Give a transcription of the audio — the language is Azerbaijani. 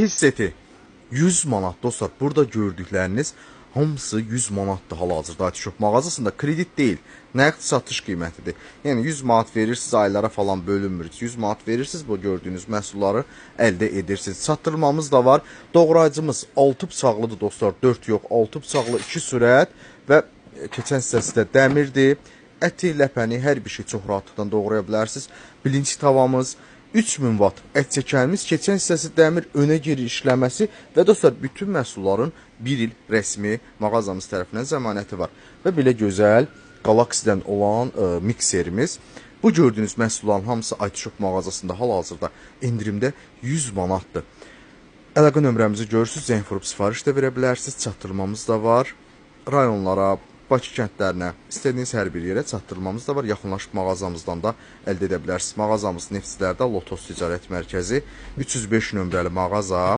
Hisseti 100 manat dostlar. Burada gördükləriniz hamısı 100 manatdır hal-hazırda Atişop mağazasında. Kredit deyil, nəqd satış qiymətidir. Yəni 100 manat verirsiniz, aylara falan bölünmür. 100 manat verirsiniz, bu gördüyünüz məhsulları əldə edirsiniz. Çatdırmamız da var. Doğrayıcımız 6 bıçaqlıdır dostlar. 4 yox, 6 bıçaqlı 2 sürət və keçən hissəsində dəmirdir. Əti, ləpəni, hər bir şey çox rahatlıqla doğraya bilərsiniz. Bilinçli tavamız 3000 watt ət çəkərimiz, keçən hissəsi dəmir, önə geri işləməsi və dostlar bütün məhsulların 1 il rəsmi mağazamız tərəfindən zəmanəti var. Və belə gözəl Galaxy-dən olan mikserimiz. Bu gördüyünüz məhsulların hamısı Atişop mağazasında hal-hazırda endirimdə 100 manatdır. Əlaqə nömrəmizi görürsünüz, zəng vurub sifariş də verə bilərsiniz, çatdırmamız da var. Rayonlara, Bakı kəndlərinə, istədiyiniz hər bir yerə çatdırmamız da var. Yaxınlaşıb mağazamızdan da əldə edə bilərsiniz. Mağazamız Neftçilərdə Lotos Ticarət Mərkəzi 305 nömrəli mağaza.